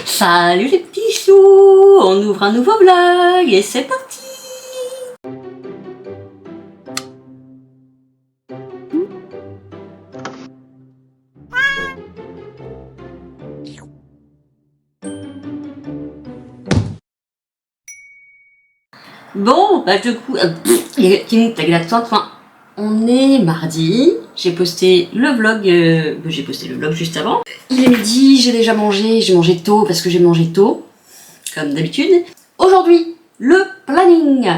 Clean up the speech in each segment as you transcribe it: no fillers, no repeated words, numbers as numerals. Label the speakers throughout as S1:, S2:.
S1: Salut les petits choux, on ouvre un nouveau vlog et c'est parti. Bon, bah du coup, on est mardi, j'ai posté le vlog juste avant. Il est midi, j'ai déjà mangé, j'ai mangé tôt parce que j'ai mangé tôt, comme d'habitude. Aujourd'hui, le planning.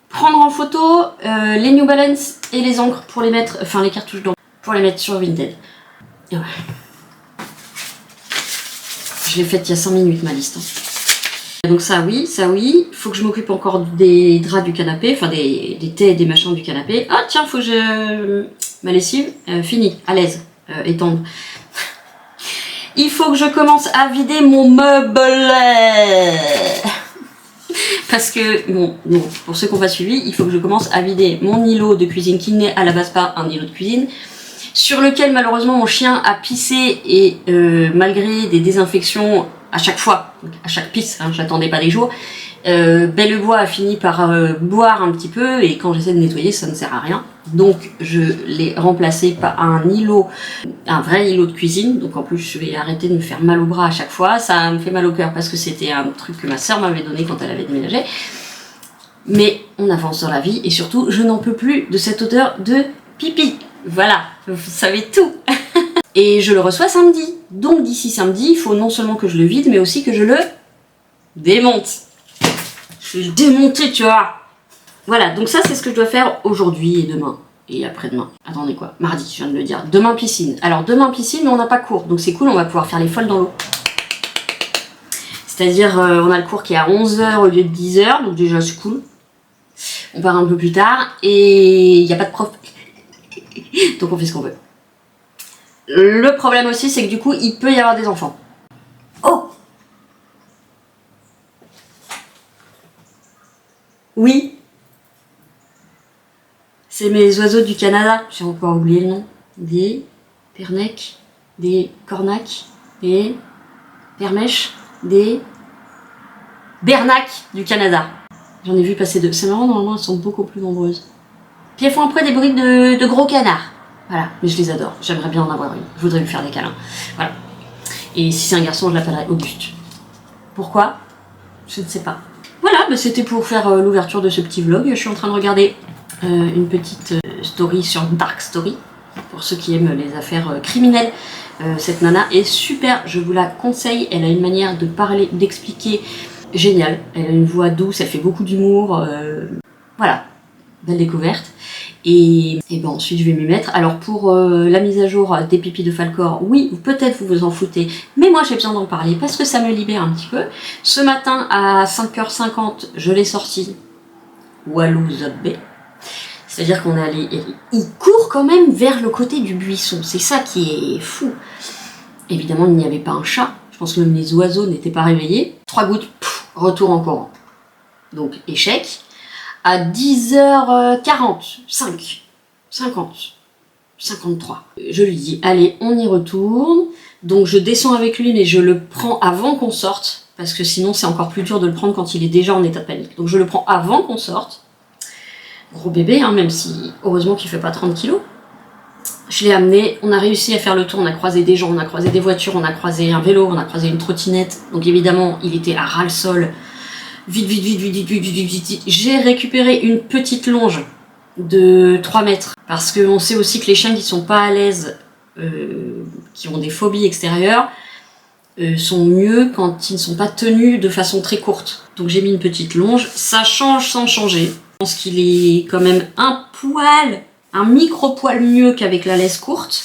S1: Prendre en photo les New Balance et les encres pour les mettre, enfin les cartouches d'encre, pour les mettre sur Vinted. Et ouais. Je l'ai faite il y a 5 minutes ma liste. Donc ça oui, il faut que je m'occupe encore des draps du canapé, enfin des tais et des machins du canapé. Ah tiens, faut que je... Ma lessive, finie, à l'aise, étendre. Il faut que je commence à vider mon meuble. Parce que, bon, pour ceux qui n'ont pas suivi, il faut que je commence à vider mon îlot de cuisine qui n'est à la base pas un îlot de cuisine, sur lequel malheureusement mon chien a pissé et malgré des désinfections à chaque fois, à chaque pisse, hein, j'attendais pas des jours, Belle-Bois a fini par boire un petit peu et quand j'essaie de nettoyer ça ne sert à rien. Donc je l'ai remplacé par un îlot, un vrai îlot de cuisine. Donc en plus je vais arrêter de me faire mal au bras à chaque fois. Ça me fait mal au cœur parce que c'était un truc que ma soeur m'avait donné quand elle avait déménagé. Mais on avance dans la vie et surtout je n'en peux plus de cette odeur de pipi. Voilà, vous savez tout. Et je le reçois samedi. Donc d'ici samedi, il faut non seulement que je le vide, mais aussi que je le démonte. Je vais le démonter, tu vois. Voilà, donc ça c'est ce que je dois faire aujourd'hui et demain. Et après-demain. Attendez quoi, mardi, je viens de le dire. Demain piscine. Alors demain piscine, mais on n'a pas cours. Donc c'est cool, on va pouvoir faire les folles dans l'eau. C'est-à-dire, on a le cours qui est à 11h au lieu de 10h. Donc déjà c'est cool. On part un peu plus tard. Et il n'y a pas de prof. Donc on fait ce qu'on veut. Le problème aussi, c'est que du coup, il peut y avoir des enfants. Oh! Oui! C'est mes oiseaux du Canada. J'ai encore oublié le nom. Des pernecs, des cornacs, des permèches, des bernacs du Canada. J'en ai vu passer deux. C'est marrant, normalement, elles sont beaucoup plus nombreuses. Puis elles font après des bruits de gros canards. Voilà, mais je les adore. J'aimerais bien en avoir une. Je voudrais lui faire des câlins. Voilà. Et si c'est un garçon, je l'appellerai Auguste. Pourquoi? Je ne sais pas. Voilà, bah c'était pour faire l'ouverture de ce petit vlog. Je suis en train de regarder une petite story sur Dark Story. Pour ceux qui aiment les affaires criminelles. Cette nana est super, je vous la conseille. Elle a une manière de parler, d'expliquer géniale. Elle a une voix douce, elle fait beaucoup d'humour. Voilà, belle découverte. Et ben ensuite je vais m'y mettre. Alors pour la mise à jour des pipis de Falcor, oui, peut-être vous vous en foutez, mais moi j'ai besoin d'en parler parce que ça me libère un petit peu. Ce matin à 5h50, je l'ai sorti Walou Zobé. C'est-à-dire qu'on est allé, il court quand même vers le côté du buisson, c'est ça qui est fou. Évidemment il n'y avait pas un chat, je pense que même les oiseaux n'étaient pas réveillés. 3 gouttes, retour en courant. Donc échec. À 10h40, 50, 53. Je lui dis, allez, on y retourne. Donc je descends avec lui, mais je le prends avant qu'on sorte, parce que sinon c'est encore plus dur de le prendre quand il est déjà en état de panique. Donc je le prends avant qu'on sorte. Gros bébé, hein, même si, heureusement qu'il fait pas 30 kilos. Je l'ai amené, on a réussi à faire le tour, on a croisé des gens, on a croisé des voitures, on a croisé un vélo, on a croisé une trottinette. Donc évidemment, il était à ras-le-sol. Vite. J'ai récupéré une petite longe de 3 mètres. Parce qu'on sait aussi que les chiens qui sont pas à l'aise, qui ont des phobies extérieures, sont mieux quand ils ne sont pas tenus de façon très courte. Donc j'ai mis une petite longe. Ça change sans changer. Je pense qu'il est quand même un micro-poil mieux qu'avec la laisse courte.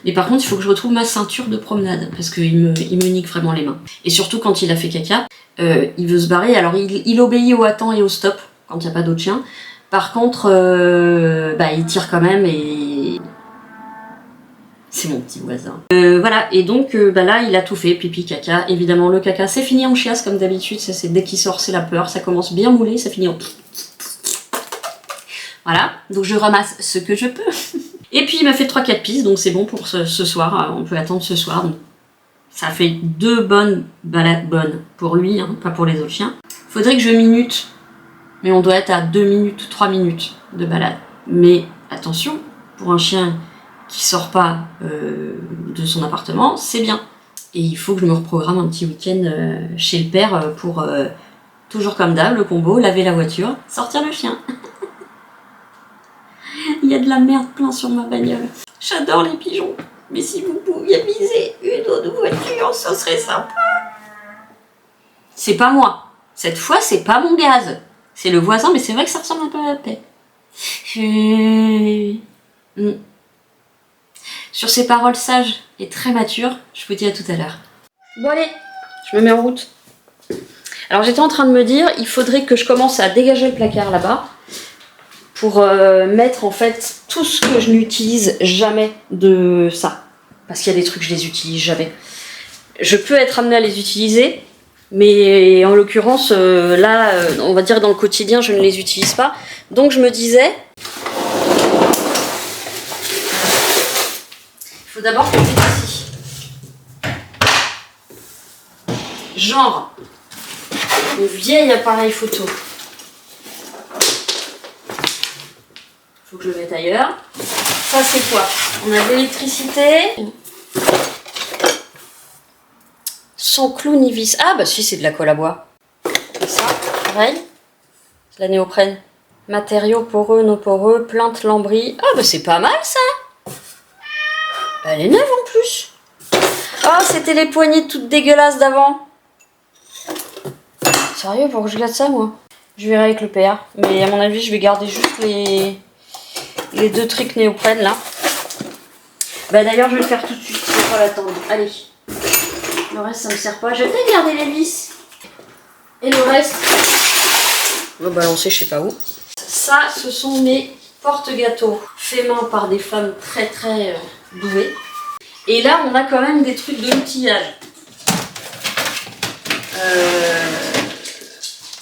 S1: Mais par contre, il faut que je retrouve ma ceinture de promenade parce qu'il me nique vraiment les mains. Et surtout quand il a fait caca, il veut se barrer. Alors il obéit au attends et au stop quand il n'y a pas d'autres chiens. Par contre, il tire quand même et c'est mon petit voisin. Voilà, et donc là il a tout fait, pipi, caca. Évidemment le caca c'est fini en chiasse comme d'habitude. C'est dès qu'il sort c'est la peur. Ça commence bien moulé, ça finit en... Voilà, donc je ramasse ce que je peux. Et puis il m'a fait 3-4 pisses, donc c'est bon pour ce soir, on peut attendre ce soir. Donc Ça fait 2 bonnes balades, bonnes pour lui, hein, pas pour les autres chiens. Faudrait que je minute, mais on doit être à 2 minutes, 3 minutes de balade. Mais attention, pour un chien qui sort pas de son appartement, c'est bien. Et il faut que je me reprogramme un petit week-end chez le père pour, toujours comme d'hab, le combo, laver la voiture, sortir le chien. Il y a de la merde plein sur ma bagnole. J'adore les pigeons. Mais si vous pouviez viser une autre voiture, ce serait sympa. C'est pas moi. Cette fois, c'est pas mon gaz. C'est le voisin, mais c'est vrai que ça ressemble un peu à la paix. Sur ces paroles sages et très matures, je vous dis à tout à l'heure. Bon allez, je me mets en route. Alors j'étais en train de me dire, il faudrait que je commence à dégager le placard là-bas pour mettre en fait tout ce que je n'utilise jamais de ça. Parce qu'il y a des trucs que je les utilise jamais. Je peux être amenée à les utiliser, mais en l'occurrence, là, on va dire dans le quotidien, je ne les utilise pas. Donc je me disais, il faut d'abord que je mette ici. Genre, un vieil appareil photo. Faut que je le mette ailleurs. Ça c'est quoi? On a de l'électricité. Sans clou ni vis. Ah bah si, c'est de la colle à bois. Ça, pareil. C'est la néoprène. Matériaux poreux, non poreux, plinthe, lambris. Ah bah c'est pas mal ça. Elle est neuve en plus. Ah, c'était les poignées toutes dégueulasses d'avant. Sérieux, pour que je garde ça moi? Je verrai avec le père. Mais à mon avis, je vais garder juste les 2 trucs néoprène là. Bah d'ailleurs, je vais le faire tout de suite. Je vais pas l'attendre. Allez. Le reste, ça me sert pas. Je vais peut-être garder les vis. Et le reste, on va balancer je sais pas où. Ça, ce sont mes porte-gâteaux. Faits main par des femmes très très douées. Et là, on a quand même des trucs de l'outillage.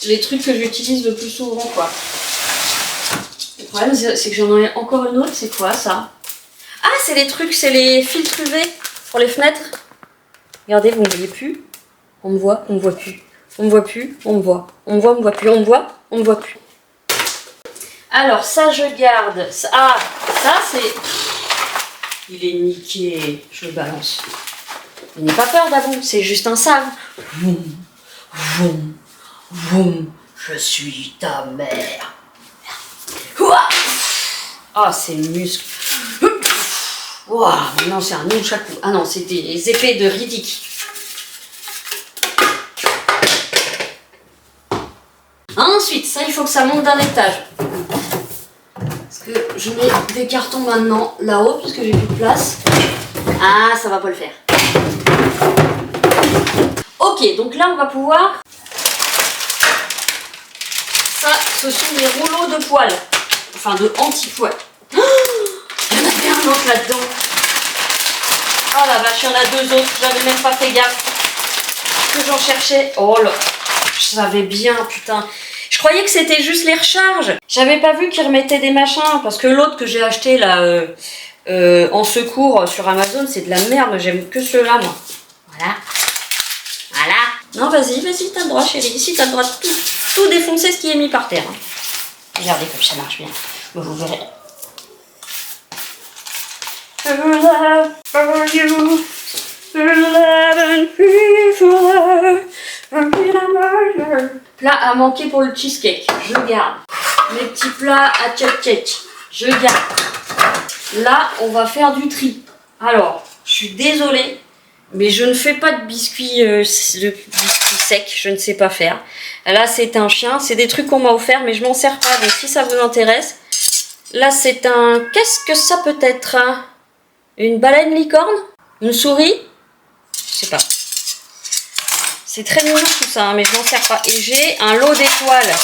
S1: Les trucs que j'utilise le plus souvent, quoi. Le problème, c'est que j'en ai encore une autre. C'est quoi, ça? Ah, c'est les trucs, c'est les filtres UV pour les fenêtres. Regardez, vous ne me voyez plus. On me voit, on me voit plus. On me voit plus, on me voit. On me voit, on me voit plus. On me voit, on me voit plus. Alors, ça, je garde. Ah, ça, c'est... Il est niqué. Je le balance. Il n'aie pas peur, Dabou. C'est juste un save. Vroom, vroom, vroom. Je suis ta mère. Ah, c'est le muscle. Waouh, non, c'est un nunchaku. Ah non, c'est des épées de Riddick. Ensuite, ça, il faut que ça monte d'un étage. Parce que je mets des cartons maintenant là-haut, parce que j'ai plus de place. Ah, ça va pas le faire. Ok, donc là, on va pouvoir... Ça, ce sont des rouleaux de poils. Enfin, de anti-poils. Oh, il y en avait un autre là-dedans. Oh la vache, il y en a 2 autres. J'avais même pas fait gaffe que j'en cherchais. Oh là, je savais bien, putain. Je croyais que c'était juste les recharges. J'avais pas vu qu'ils remettaient des machins. Parce que l'autre que j'ai acheté là en secours sur Amazon, c'est de la merde. J'aime que ceux-là, moi. Voilà. Voilà. Non, vas-y, t'as le droit, chérie. Si, t'as le droit de tout défoncer ce qui est mis par terre. Regardez comme ça marche bien. Bon, vous verrez. Plat à manquer pour le cheesecake, je garde. Mes petits plats à tchèque, je garde. Là, on va faire du tri. Alors, je suis désolée, mais je ne fais pas de biscuits, secs, je ne sais pas faire. Là, c'est un chien, c'est des trucs qu'on m'a offert, mais je m'en sers pas, donc si ça vous intéresse. Là, c'est un... Qu'est-ce que ça peut être? Une baleine licorne? Une souris? Je sais pas. C'est très mignon tout ça, hein, mais je m'en sers pas. Et j'ai un lot d'étoiles.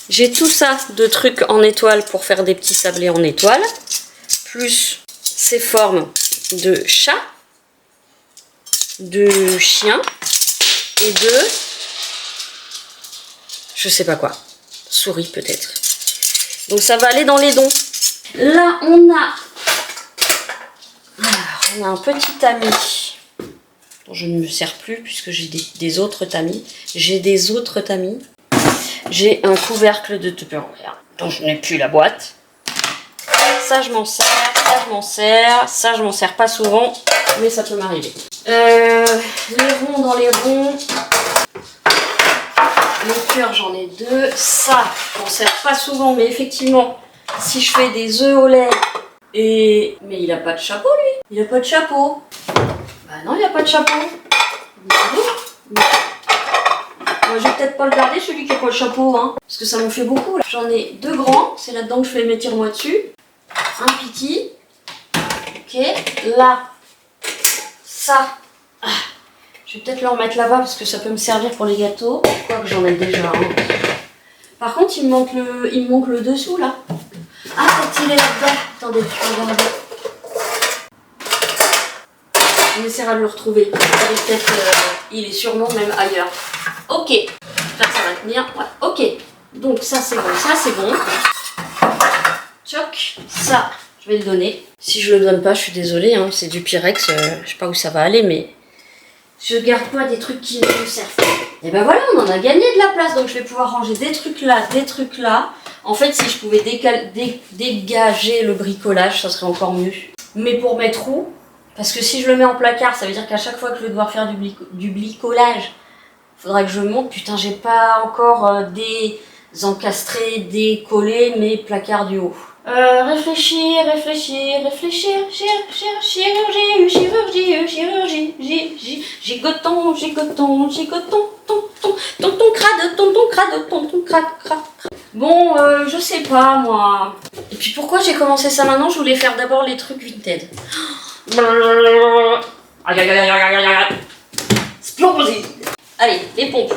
S1: J'ai tout ça de trucs en étoiles pour faire des petits sablés en étoiles. Plus ces formes de chat, de chien et de... Je sais pas quoi. Souris peut-être. Donc ça va aller dans les dons. Là, on a un petit ami dont je ne me sers plus puisque j'ai des autres tamis. J'ai des autres tamis. J'ai un couvercle de Tupperware dont je n'ai plus la boîte. Ça je m'en sers, ça je m'en sers, ça je m'en sers pas souvent, mais ça peut m'arriver. Les ronds dans les ronds. Les cœurs j'en ai 2. Ça, je m'en sers pas souvent, mais effectivement, si je fais des œufs au lait et... Mais il a pas de chapeau lui. Il a pas de chapeau. Bah non, il a pas de chapeau. Moi, je vais peut-être pas le garder, celui qui a pas le chapeau, hein, parce que ça m'en fait beaucoup. J'en ai 2 grands, c'est là-dedans que je fais mes tire-moi dessus. Un petit. Ok, là, ça. Ah. Je vais peut-être le remettre là-bas parce que ça peut me servir pour les gâteaux. Quoique j'en ai déjà. Hein. Par contre, il me manque le dessous là. Ah, peut-être il est là-dedans. Attendez, je vais regarder. On essaiera de le retrouver. Il est sûrement même ailleurs. Ok. Là, ça va tenir. Ouais. Ok. Donc ça c'est bon. Ça c'est bon. Tchoc. Ça, je vais le donner. Si je le donne pas, je suis désolée. Hein. C'est du Pyrex. Je sais pas où ça va aller, mais je garde pas des trucs qui ne me servent pas. Et ben voilà, on en a gagné de la place. Donc je vais pouvoir ranger des trucs là, des trucs là. En fait, si je pouvais dégager le bricolage, ça serait encore mieux. Mais pour mettre où? Parce que si je le mets en placard, ça veut dire qu'à chaque fois que je vais devoir faire du bricolage, il faudra que je monte. Putain, j'ai pas encore désencastré, décollé mes placards du haut. Réfléchir, chirurgie, gigoton, tonton crade. Bon, je sais pas, moi. Et puis pourquoi j'ai commencé ça maintenant? Je voulais faire d'abord les trucs Vinted. Splendide. Allez, les pompes.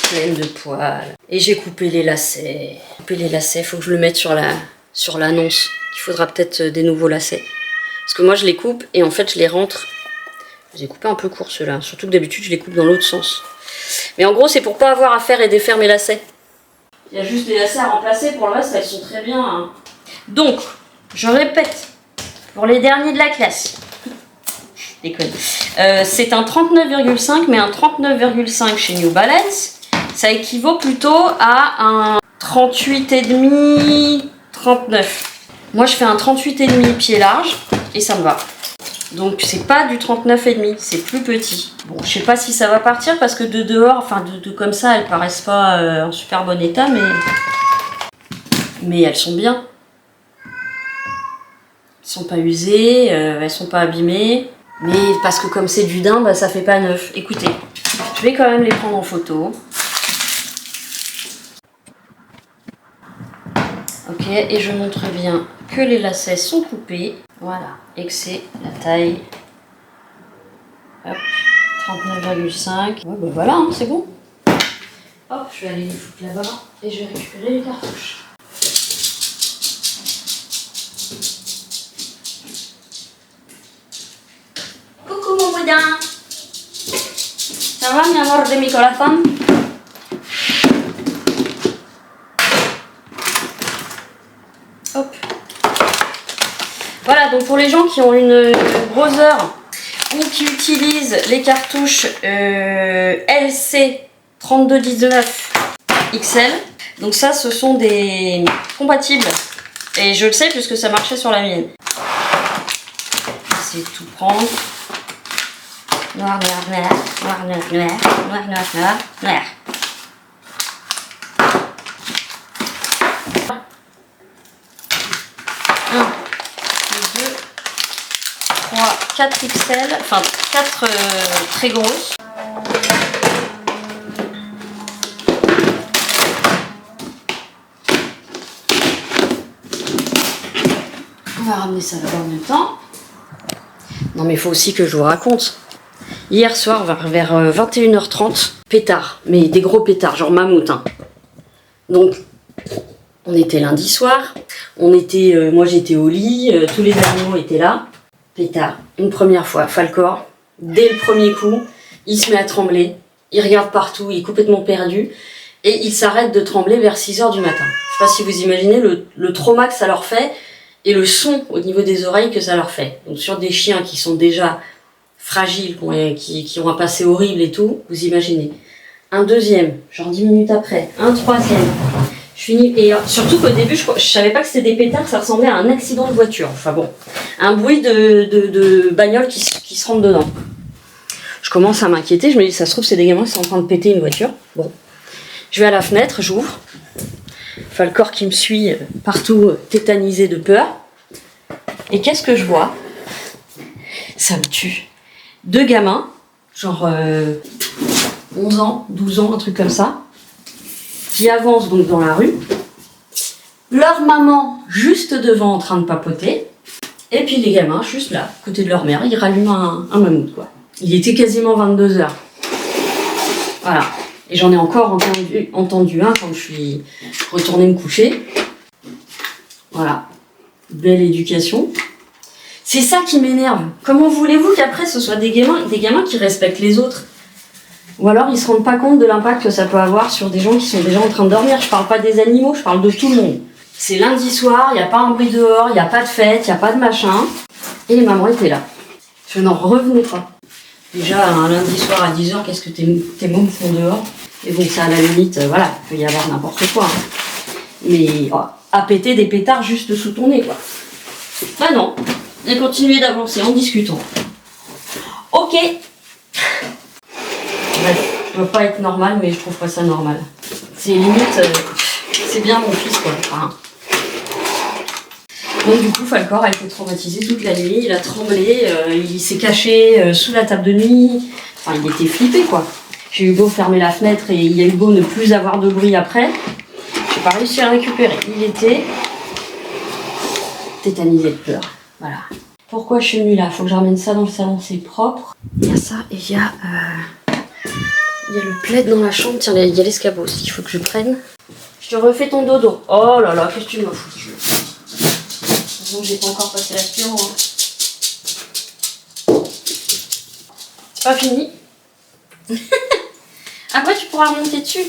S1: Pleine de poils. Et j'ai coupé les lacets. Il faut que je le mette sur l'annonce. Il faudra peut-être des nouveaux lacets. Parce que moi je les coupe et en fait je les rentre. Je les ai coupés un peu courts ceux-là. Surtout que d'habitude je les coupe dans l'autre sens. Mais en gros c'est pour pas avoir à faire et défaire mes lacets. Il y a juste les lacets à remplacer. Pour le reste elles sont très bien. Hein. Donc, je répète. Pour les derniers de la classe. Déconne. C'est un 39,5 mais un 39,5 chez New Balance. Ça équivaut plutôt à un 38,5, 39. Moi, je fais un 38,5 pied large et ça me va. Donc, c'est pas du 39,5, c'est plus petit. Bon, je sais pas si ça va partir parce que de dehors, enfin, de comme ça, elles paraissent pas en super bon état, mais elles sont bien. Elles sont pas usées, elles sont pas abîmées. Mais parce que comme c'est du daim, bah, ça fait pas neuf. Écoutez, je vais quand même les prendre en photo. Ok, et je montre bien que les lacets sont coupés. Voilà, et que c'est la taille. Hop, 39,5. Ouais, bah voilà, hein, c'est bon. Hop, je vais aller les foutre là-bas et je vais récupérer les cartouches. Coucou mon boudin. Ça va, mi amor de mi corazón? Hop. Voilà, donc pour les gens qui ont une browser ou qui utilisent les cartouches LC 3219 XL, donc ça ce sont des compatibles et je le sais puisque ça marchait sur la mienne. C'est tout prendre. Noir, noir, noir, noir, noir, noir, noir, noir, noir, noir. 4 XL, enfin 4 très grosses. On va ramener ça là-bas en même temps. Non mais il faut aussi que je vous raconte. Hier soir vers 21h30, pétard, mais des gros pétards, genre mammouth. Hein. Donc on était lundi soir, moi j'étais au lit, tous les animaux étaient là. Pétard, une première fois, Falcor, dès le premier coup, il se met à trembler, il regarde partout, il est complètement perdu, et il s'arrête de trembler vers 6h du matin. Je sais pas si vous imaginez le trauma que ça leur fait, et le son au niveau des oreilles que ça leur fait. Donc sur des chiens qui sont déjà fragiles, qui ont un passé horrible et tout, vous imaginez. Un deuxième, genre 10 minutes après, un troisième. Je finis, et surtout qu'au début, je savais pas que c'était des pétards, ça ressemblait à un accident de voiture. Enfin bon, un bruit de bagnole qui se rentre dedans. Je commence à m'inquiéter, je me dis, ça se trouve, c'est des gamins qui sont en train de péter une voiture. Bon, je vais à la fenêtre, j'ouvre. Enfin, le corps qui me suit partout, tétanisé de peur. Et qu'est-ce que je vois? Ça me tue. Deux gamins, genre 11 ans, 12 ans, un truc comme ça, qui avancent donc dans la rue. Leur maman juste devant en train de papoter. Et puis les gamins juste là, à côté de leur mère, ils rallument un mammouth, quoi. Il était quasiment 22 h. Voilà. Et j'en ai encore entendu un quand je suis retournée me coucher. Voilà. Belle éducation. C'est ça qui m'énerve. Comment voulez-vous qu'après ce soit des gamins qui respectent les autres? Ou alors ils se rendent pas compte de l'impact que ça peut avoir sur des gens qui sont déjà en train de dormir. Je parle pas des animaux, je parle de tout le monde. C'est lundi soir, il n'y a pas un bruit dehors, il n'y a pas de fête, il n'y a pas de machin. Et les mamans étaient là. Je n'en revenais pas. Déjà, un lundi soir à 10 h, qu'est-ce que tes mômes font dehors? Et bon, ça à la limite, voilà, il peut y avoir n'importe quoi. Hein. Mais à péter des pétards juste sous ton nez, quoi. Bah non, et continuer d'avancer en discutant. Ok. Bref, je veux pas être normal, mais je trouve pas ça normal. C'est limite, c'est bien mon fils, quoi. Enfin, donc du coup, Falcor a été traumatisé toute la nuit, il a tremblé, il s'est caché sous la table de nuit. Enfin, il était flippé, quoi. J'ai eu beau fermer la fenêtre et il y a eu beau ne plus avoir de bruit après. J'ai pas réussi à le récupérer. Il était tétanisé de peur. Voilà. Pourquoi je suis venue là? Faut que je ramène ça dans le salon, c'est propre. Il y a ça et il y a le plaid dans la chambre. Tiens, il y a l'escabeau aussi, il faut que je prenne. Je te refais ton dodo. Oh là là, qu'est-ce que tu m'as foutu? Donc j'ai pas encore passé l'aspirant. Hein. C'est pas fini. Après tu pourras remonter dessus.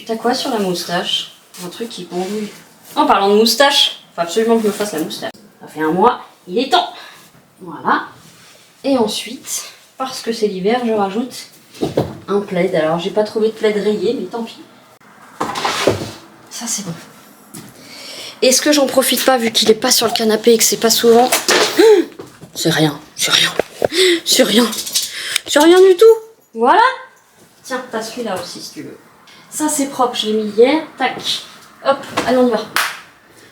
S1: T'as quoi sur la moustache? Un truc qui pendouille. En parlant de moustache, faut absolument que je me fasse la moustache. Ça fait un mois, il est temps. Voilà. Et ensuite, parce que c'est l'hiver, je rajoute un plaid. Alors j'ai pas trouvé de plaid rayé, mais tant pis. Ça c'est bon. Est-ce que j'en profite pas vu qu'il est pas sur le canapé et que c'est pas souvent? C'est rien, c'est rien, c'est rien, c'est rien du tout. Voilà. Tiens, t'as celui-là aussi si tu veux. Ça c'est propre, je l'ai mis hier. Tac. Hop, allez on y va.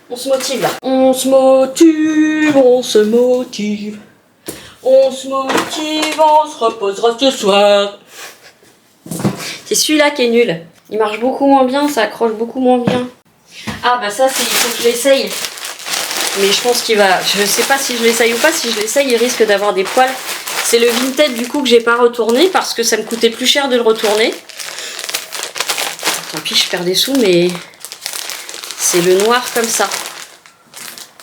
S1: On se motive là. On se motive, on se motive. On se motive, on se reposera ce soir. C'est celui-là qui est nul. Il marche beaucoup moins bien, ça accroche beaucoup moins bien. Ah bah ça, il faut que je l'essaye. Mais je pense qu'il va... Je sais pas si je l'essaye ou pas. Si je l'essaye, il risque d'avoir des poils. C'est le Vinted du coup que j'ai pas retourné parce que ça me coûtait plus cher de le retourner. Tant pis, je perds des sous, mais c'est le noir comme ça.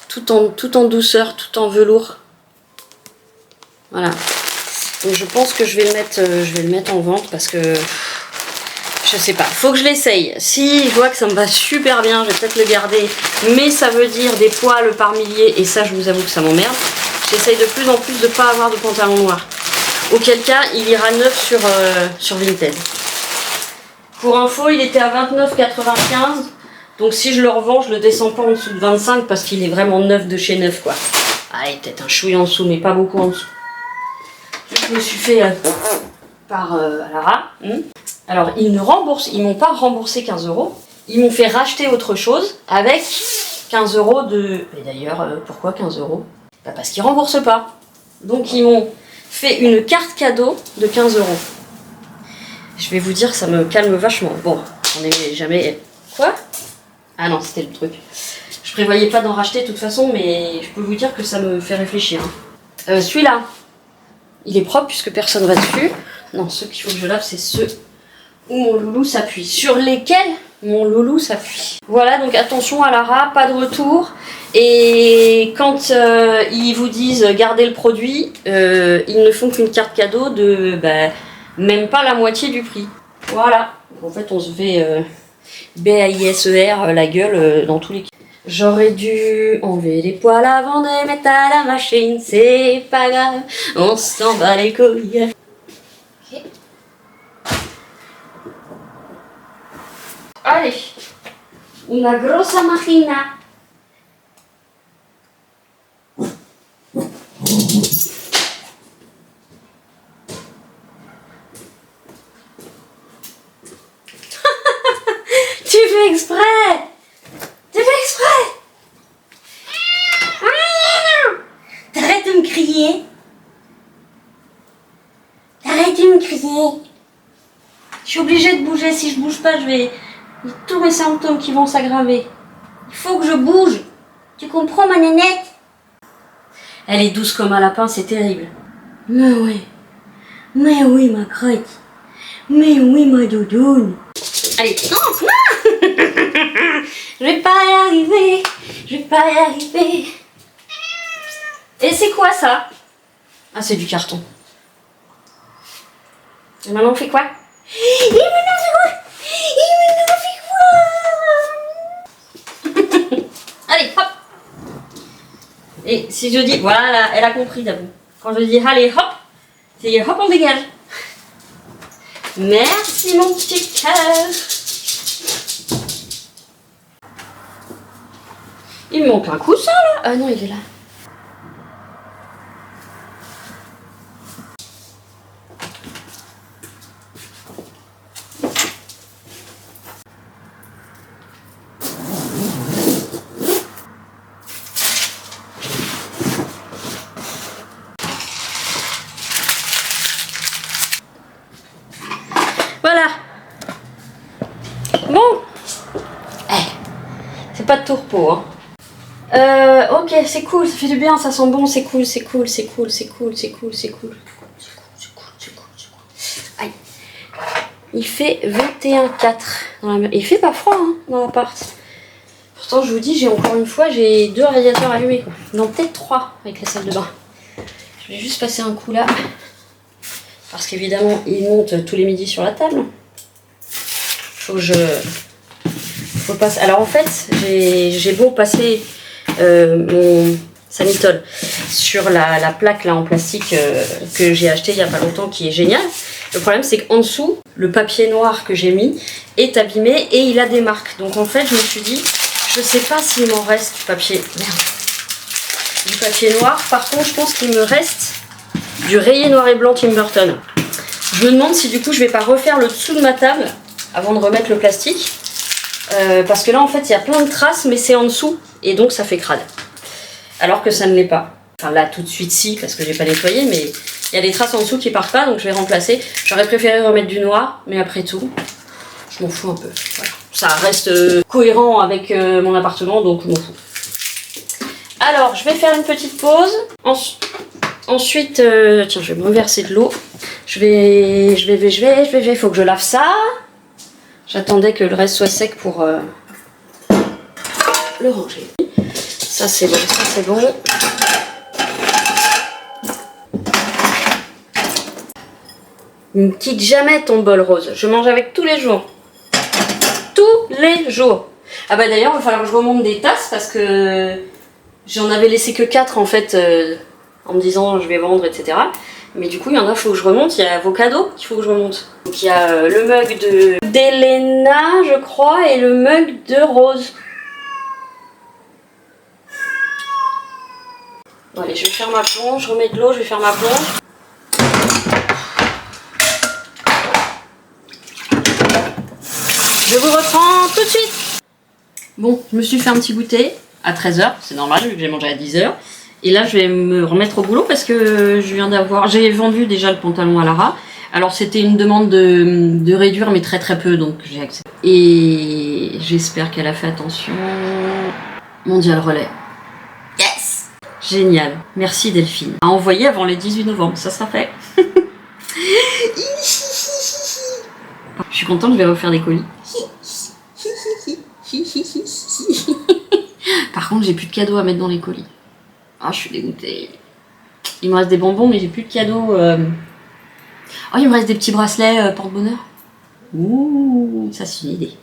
S1: Tout en douceur, tout en velours. Voilà. Donc je pense que je vais le mettre en vente parce que... Je sais pas, faut que je l'essaye. Si je vois que ça me va super bien, je vais peut-être le garder. Mais ça veut dire des poils par milliers. Et ça, je vous avoue que ça m'emmerde. J'essaye de plus en plus de ne pas avoir de pantalon noir. Auquel cas, il ira neuf sur Vinted. Pour info, il était à 29,95. Donc si je le revends, je le descends pas en dessous de 25 parce qu'il est vraiment neuf de chez neuf, quoi. Ah, il est peut-être un chouille en dessous, mais pas beaucoup en dessous. Je me suis fait par Lara. Alors, ils m'ont pas remboursé 15 €. Ils m'ont fait racheter autre chose avec 15 € de... Et d'ailleurs, pourquoi 15 €? Bah parce qu'ils remboursent pas. Donc, ils m'ont fait une carte cadeau de 15 €. Je vais vous dire, ça me calme vachement. Bon, on n'est jamais... Quoi? Ah non, c'était le truc. Je prévoyais pas d'en racheter de toute façon, mais je peux vous dire que ça me fait réfléchir. Celui-là, il est propre puisque personne va dessus. Non, ceux qu'il faut que je lave, c'est ceux où mon loulou s'appuie. Sur lesquels mon loulou s'appuie. Voilà, donc attention à Lara, pas de retour. Et quand ils vous disent gardez le produit, ils ne font qu'une carte cadeau de même pas la moitié du prix. Voilà. Donc en fait, on se fait BAISER la gueule dans tous les cas. J'aurais dû enlever les poils avant de mettre à la machine, c'est pas grave, on s'en bat les couilles. Okay. Allez, una grossa machina. Tu fais exprès! Tu fais exprès! T'arrêtes de me crier! T'arrêtes de me crier! Je suis obligée de bouger, si je bouge pas, je vais... Il y a tous mes symptômes qui vont s'aggraver. Il faut que je bouge! Tu comprends ma nénette? Elle est douce comme un lapin, c'est terrible. Mais oui ma crotte. Mais oui ma doudoune. Allez, non, non. Je vais pas y arriver. Je vais pas y arriver. Et c'est quoi ça? Ah, c'est du carton. Et maintenant on fait quoi? Et maintenant on fait quoi? Allez, hop. Et si je dis, voilà, elle a compris d'abord. Quand je dis allez, hop, c'est hop, on dégage. Merci mon petit cœur. Il me manque un coussin là. Ah non, il est là. Voilà. Bon. C'est pas de tourpeau, hein. Ok, c'est cool, ça fait du bien, ça sent bon, c'est cool, c'est cool, c'est cool, c'est cool, c'est cool, c'est cool. Aïe. Il fait 21,4. Il fait pas froid, hein, dans l'appart. Pourtant, je vous dis, j'ai encore une fois, j'ai 2 radiateurs allumés, quoi. Non, peut-être 3 avec la salle de bain. Je vais juste passer un coup là. Parce qu'évidemment, il monte tous les midis sur la table. Faut que je... Faut passer... Alors en fait, j'ai beau passer mon Sanitol sur la plaque là en plastique que j'ai acheté il y a pas longtemps, qui est génial. Le problème, c'est qu'en dessous, le papier noir que j'ai mis est abîmé et il a des marques. Donc en fait, je me suis dit, je sais pas s'il m'en reste du papier... Merde. Du papier noir. Par contre, je pense qu'il me reste du rayé noir et blanc Tim Burton. Je me demande si du coup je vais pas refaire le dessous de ma table avant de remettre le plastique. Parce que là en fait il y a plein de traces mais c'est en dessous et donc ça fait crade. Alors que ça ne l'est pas. Enfin là tout de suite si parce que j'ai pas nettoyé, mais il y a des traces en dessous qui partent pas, donc je vais remplacer. J'aurais préféré remettre du noir, mais après tout, je m'en fous un peu. Voilà. Ça reste cohérent avec mon appartement, donc je m'en fous. Alors je vais faire une petite pause. Ensuite, tiens, je vais me verser de l'eau. Il faut que je lave ça. J'attendais que le reste soit sec pour le ranger. Ça c'est bon, ça c'est bon. Ne quitte jamais ton bol rose. Je mange avec tous les jours. Tous les jours. Ah bah d'ailleurs, il va falloir que je remonte des tasses parce que j'en avais laissé que 4 en fait. En me disant je vais vendre, etc. Mais du coup, il y en a, il faut que je remonte. Il y a vos cadeaux qu'il faut que je remonte. Donc il y a le mug d'Elena, je crois, et le mug de Rose. Bon, allez, je vais faire ma plonge, je remets de l'eau, je vais faire ma plonge. Je vous reprends tout de suite. Bon, je me suis fait un petit goûter à 13 h, c'est normal vu que j'ai mangé à 10 h. Et là, je vais me remettre au boulot parce que je viens d'avoir... J'ai vendu déjà le pantalon à Lara. Alors, c'était une demande de réduire, mais très très peu, donc j'ai accepté. Et j'espère qu'elle a fait attention. Mondial relais. Yes! Génial. Merci Delphine. À envoyer avant le 18 novembre, ça sera fait. Je suis contente, je vais refaire des colis. Par contre, j'ai plus de cadeaux à mettre dans les colis. Ah, je suis dégoûtée. Il me reste des bonbons, mais j'ai plus de cadeaux. Oh, il me reste des petits bracelets porte-bonheur. Ouh, ça c'est une idée.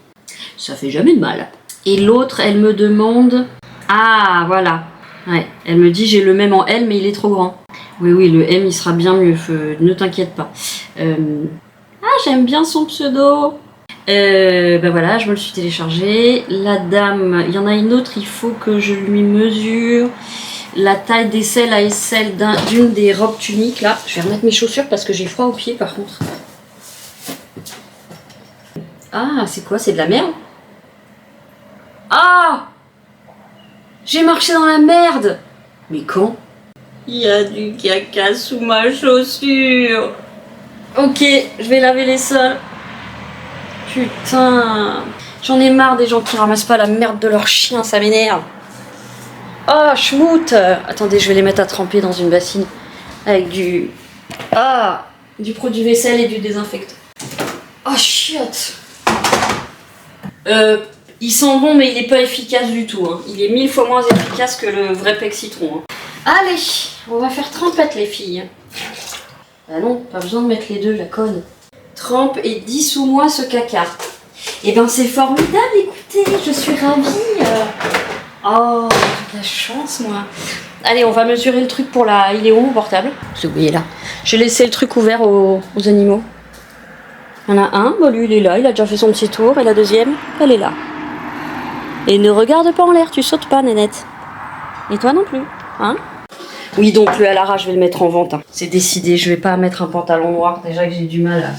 S1: Ça fait jamais de mal. Et l'autre, elle me demande... Ah, voilà. Ouais, elle me dit j'ai le même en L, mais il est trop grand. Oui, oui, le M, il sera bien mieux. Ne t'inquiète pas. Ah, j'aime bien son pseudo. Ben voilà, je me le suis téléchargé. La dame, il y en a une autre, il faut que je lui mesure la taille d'aisselle à aisselle d'une des robes tuniques. Là, je vais remettre mes chaussures parce que j'ai froid aux pieds par contre. Ah, c'est quoi? C'est de la merde? Ah! J'ai marché dans la merde! Mais quand? Il y a du caca sous ma chaussure. Ok, je vais laver les sols. Putain, j'en ai marre des gens qui ramassent pas la merde de leur chien, ça m'énerve. Oh, schmout. Attendez, je vais les mettre à tremper dans une bassine avec du... Ah, du produit vaisselle et du désinfectant. Oh, chiotte. Il sent bon, mais il n'est pas efficace du tout. Hein. Il est 1000 fois moins efficace que le vrai Pec Citron. Hein. Allez, on va faire trempette les filles. Ah non, pas besoin de mettre les deux, la conne. Trempe et dissous-moi ce caca. Eh ben c'est formidable, écoutez, je suis ravie. Oh, j'ai de la chance moi. Allez, on va mesurer le truc pour la... Il est où mon portable? J'ai oublié là. J'ai laissé le truc ouvert aux animaux. Il y en a un, bon lui il est là, il a déjà fait son petit tour. Et la deuxième, elle est là. Et ne regarde pas en l'air, tu sautes pas, nénette. Et toi non plus, hein? Oui, donc le Alara, je vais le mettre en vente. Hein. C'est décidé, je vais pas mettre un pantalon noir. Déjà que j'ai du mal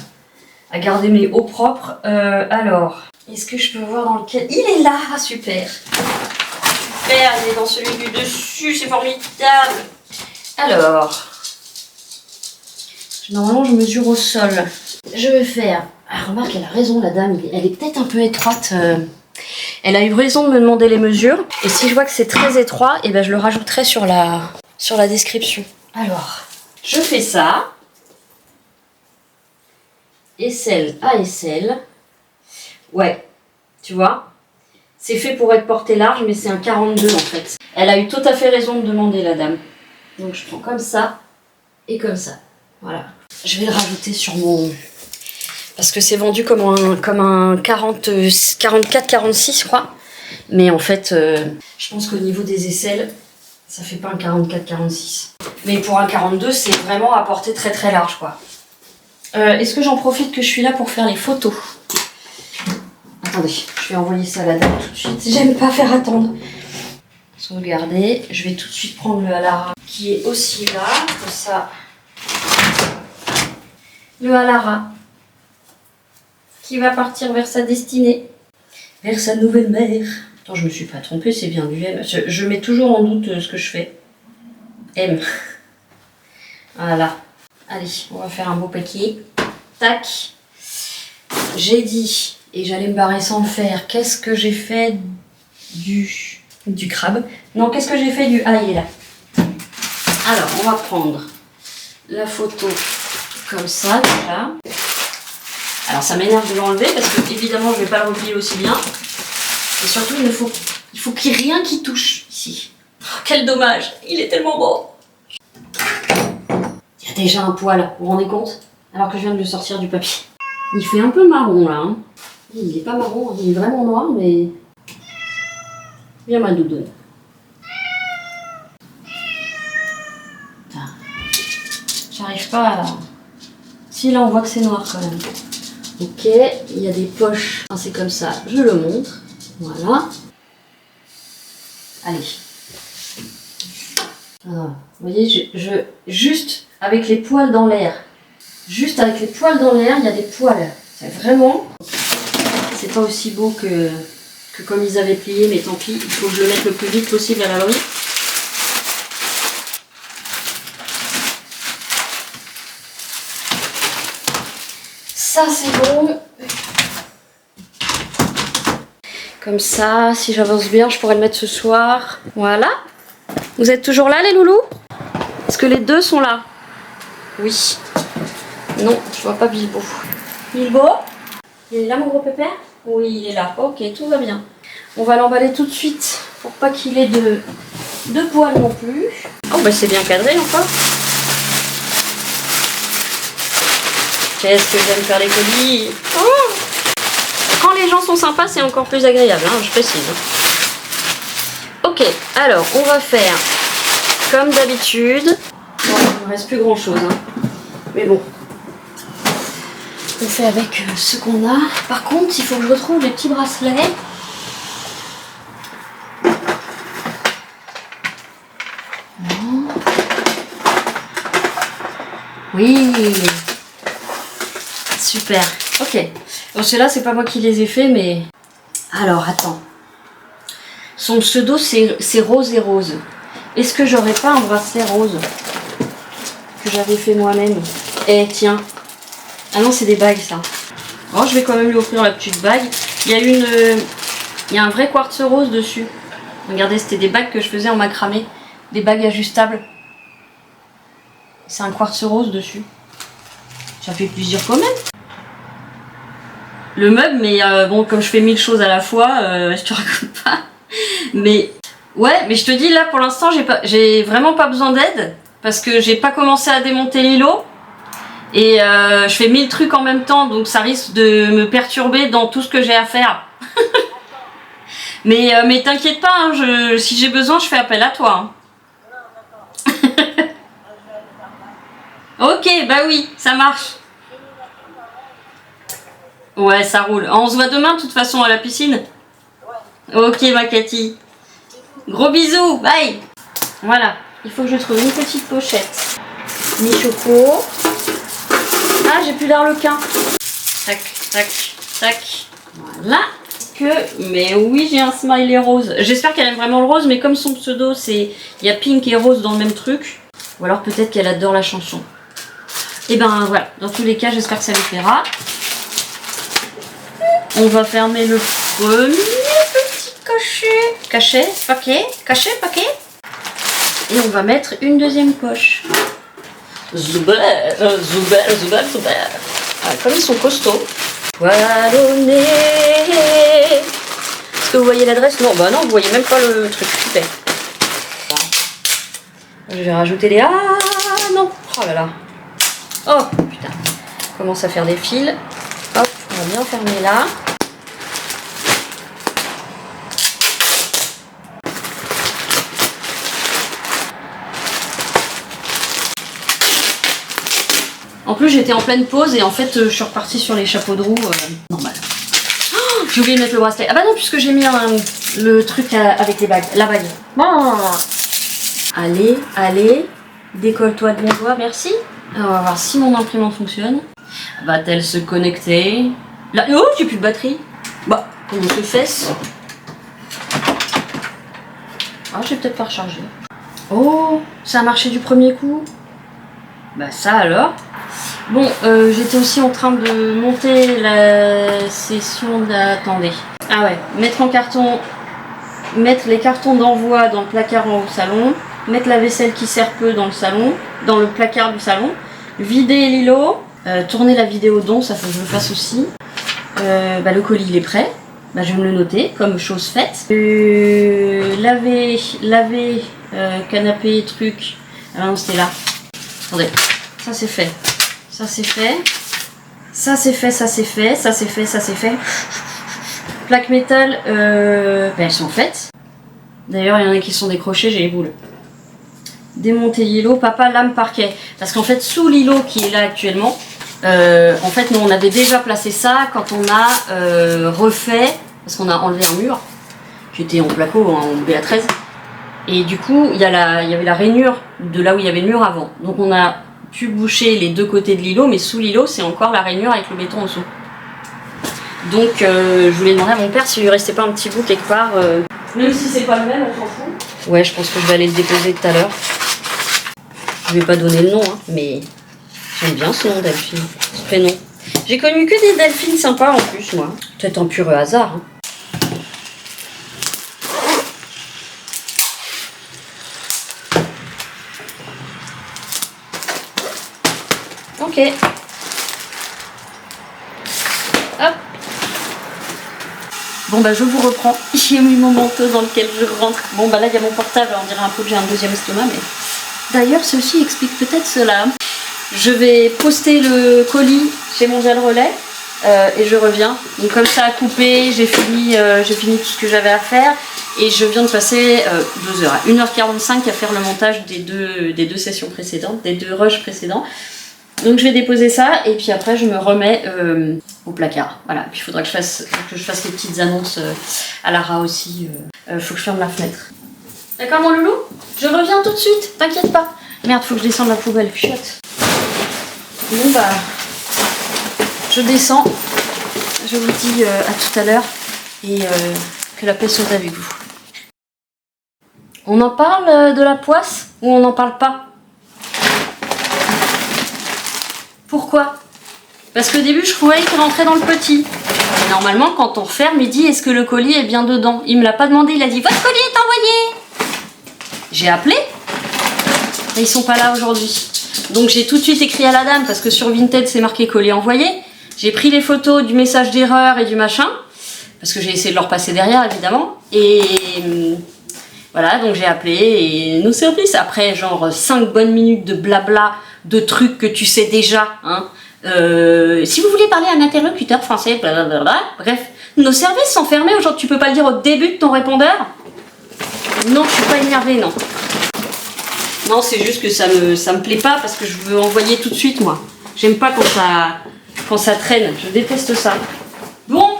S1: à garder mes hauts propres. Alors, est-ce que je peux voir dans lequel... Il est là, super. Super, il est dans celui du dessus, c'est formidable. Alors, normalement je mesure au sol. Je vais faire... Ah, remarque, elle a raison, la dame, elle est peut-être un peu étroite. Elle a eu raison de me demander les mesures. Et si je vois que c'est très étroit, et ben je le rajouterai sur la description. Alors, je fais ça. Aisselle à aisselle. Ouais, tu vois, c'est fait pour être porté large, mais c'est un 42 en fait. Elle a eu tout à fait raison de demander, la dame. Donc je prends comme ça et comme ça. Voilà. Je vais le rajouter sur mon... Parce que c'est vendu comme un 44-46, je crois. Mais en fait, je pense qu'au niveau des aisselles, ça fait pas un 44-46. Mais pour un 42, c'est vraiment à portée très très large, quoi. Est-ce que j'en profite que je suis là pour faire les photos? Attendez, je vais envoyer ça à la dame tout de suite. J'aime pas faire attendre. Sauvegardez. Je vais tout de suite prendre le Alara qui est aussi là. Comme ça. Le Alara qui va partir vers sa destinée. Vers sa nouvelle mère. Attends, je me suis pas trompée, c'est bien du M. Je mets toujours en doute ce que je fais. M. Voilà. Allez, on va faire un beau paquet. Tac. J'ai dit, et j'allais me barrer sans le faire, qu'est-ce que j'ai fait du crabe? Non, qu'est-ce que j'ai fait du... Ah, il est là. Alors, on va prendre la photo comme ça, déjà. Alors, ça m'énerve de l'enlever parce que, évidemment, je ne vais pas le replier aussi bien. Et surtout, il faut qu'il n'y ait rien qui touche ici. Oh, quel dommage, il est tellement beau. Il y a déjà un poil, vous vous rendez compte? Alors que je viens de le sortir du papier. Il fait un peu marron là. Hein. Il n'est pas marron, il est vraiment noir, mais... Viens ma doudoune. J'arrive pas à... Si là on voit que c'est noir quand même. Ok, il y a des poches. Enfin, c'est comme ça, je le montre. Voilà. Allez. Voilà. Vous voyez, juste avec les poils dans l'air. Juste avec les poils dans l'air, il y a des poils. C'est vraiment... C'est pas aussi beau que comme ils avaient plié, mais tant pis. Il faut que je le mette le plus vite possible à l'abri. Ça, c'est bon. Comme ça, si j'avance bien, je pourrais le mettre ce soir. Voilà. Vous êtes toujours là, les loulous? Est-ce que les deux sont là? Oui. Non, je vois pas Bilbo. Bilbo? Il est là, mon gros pépère? Oui, il est là. Ok, tout va bien. On va l'emballer tout de suite pour pas qu'il ait de poils non plus. Oh, bah c'est bien cadré encore. Qu'est-ce que j'aime faire les colis. Oh, quand les gens sont sympas, c'est encore plus agréable, hein, je précise. Ok, alors on va faire comme d'habitude. Bon, il ne reste plus grand chose, hein. Mais bon. On fait avec ce qu'on a. Par contre, il faut que je retrouve les petits bracelets. Non. Oui. Super. Ok. Bon, ceux-là, c'est pas moi qui les ai faits, mais... Alors, attends. Son pseudo, c'est Rose et Rose. Est-ce que j'aurais pas un bracelet rose que j'avais fait moi-même? Eh, tiens. Ah non, c'est des bagues, ça. Bon, je vais quand même lui offrir la petite bague. Il y a un vrai quartz rose dessus. Regardez, c'était des bagues que je faisais en macramé. Des bagues ajustables. C'est un quartz rose dessus. Ça fait plaisir quand même. Le meuble, mais bon, comme je fais 1000 choses à la fois, je te raconte pas. Mais ouais, mais je te dis là, pour l'instant, j'ai vraiment pas besoin d'aide. Parce que j'ai pas commencé à démonter l'îlot. Et je fais 1000 trucs en même temps, donc ça risque de me perturber dans tout ce que j'ai à faire. mais t'inquiète pas, hein, si j'ai besoin, je fais appel à toi. Hein. Ok, bah oui, ça marche. Ouais, ça roule. On se voit demain, de toute façon, à la piscine. Ok, ma Cathy. Gros bisous, bye. Voilà, il faut que je trouve une petite pochette. Mi-choco. Ah, j'ai plus d'arlequin. Tac, tac, tac. Voilà. Mais oui, j'ai un smiley rose. J'espère qu'elle aime vraiment le rose, mais comme son pseudo, il y a pink et rose dans le même truc. Ou alors peut-être qu'elle adore la chanson. Et ben voilà, dans tous les cas, j'espère que ça lui plaira. On va fermer le premier petit paquet. Et on va mettre une deuxième poche. Zuber. Ah, comme ils sont costauds. Poilonné. Est-ce que vous voyez l'adresse? Non, bah non, vous voyez même pas le truc. Super. Je vais rajouter les... Ah non. Oh là là. Oh putain. On commence à faire des fils. Hop, on va bien fermer là. En plus, j'étais en pleine pause et en fait, je suis repartie sur les chapeaux de roue normal. Oh, j'ai oublié de mettre le bracelet. Ah bah non, puisque j'ai mis le truc avec les bagues. La bague. Bon. Allez, allez. Décolle-toi de mon doigt, merci. Alors, on va voir si mon imprimante fonctionne. Va-t-elle se connecter? Là, oh, j'ai plus de batterie. Bah, comment se fait-ce? Ah, je vais peut-être pas recharger. Oh, ça a marché du premier coup. Bah ça alors. Bon, j'étais aussi en train de monter la session d'attendez. Ah ouais, mettre les cartons d'envoi dans le placard en haut du salon, mettre la vaisselle qui sert peu dans le salon, dans le placard du salon, vider l'îlot, tourner la vidéo don, ça faut que je le fasse aussi. Bah, le colis il est prêt, bah, je vais me le noter comme chose faite. Laver, canapé, truc. Ah non, c'était là. Attendez, ça c'est fait. Ça c'est fait. Ça c'est fait, ça c'est fait, ça c'est fait, ça c'est fait. Plaques métal, ben elles sont faites. D'ailleurs, il y en a qui sont décrochées, j'ai les boules. Démonter l'îlot, papa, lame, parquet. Parce qu'en fait, sous l'îlot qui est là actuellement, en fait, nous on avait déjà placé ça quand on a refait, parce qu'on a enlevé un mur. J'étais en placo, en BA13. Et du coup, il y avait la rainure de là où il y avait le mur avant. Donc on a pu boucher les deux côtés de l'îlot, mais sous l'îlot, c'est encore la rainure avec le béton en dessous. Donc je voulais demander à mon père s'il lui restait pas un petit bout quelque part. Même si c'est pas le même, on s'en fout. Ouais, je pense que je vais aller le déposer tout à l'heure. Je vais pas donner le nom, hein, mais j'aime bien ce nom, Delphine, ce prénom. J'ai connu que des Delphines sympas en plus, moi. Peut-être un pur hasard. Hein. Ok. Hop. Bon bah je vous reprends. J'ai mis mon manteau dans lequel je rentre. Bon bah là il y a mon portable, on dirait un peu que j'ai un deuxième estomac, mais... D'ailleurs ceci explique peut-être cela. Je vais poster le colis chez Mondial Relais. et je reviens. Donc comme ça a coupé, j'ai fini tout ce que j'avais à faire et je viens de passer 2 heures, 1h45 à faire le montage des deux sessions précédentes, des 2 rushs précédents. Donc je vais déposer ça et puis après je me remets au placard. Voilà, puis il faudra que je fasse les petites annonces à Lara aussi. Faut que je ferme la fenêtre. D'accord mon loulou? Je reviens tout de suite, t'inquiète pas. Merde, faut que je descende la poubelle, chiotte. Bon bah, je descends. Je vous dis à tout à l'heure et que la paix soit avec vous. On en parle de la poisse ou on n'en parle pas? Pourquoi? Parce qu'au début, je croyais qu'il rentrait dans le petit. Et normalement, quand on referme, il dit est-ce que le colis est bien dedans? Il me l'a pas demandé, il a dit votre colis est envoyé. J'ai appelé et ils sont pas là aujourd'hui. Donc j'ai tout de suite écrit à la dame parce que sur Vinted c'est marqué colis envoyé. J'ai pris les photos du message d'erreur et du machin parce que j'ai essayé de leur passer derrière évidemment. Et voilà, donc j'ai appelé et nos services après genre 5 bonnes minutes de blabla, de trucs que tu sais déjà, hein. Si vous voulez parler à un interlocuteur français, blablabla, bref, nos services sont fermés aujourd'hui. Tu peux pas le dire au début de ton répondeur? Non, je suis pas énervée, non. Non, c'est juste que ça me plaît pas parce que je veux envoyer tout de suite, moi. J'aime pas quand ça traîne, je déteste ça. Bon,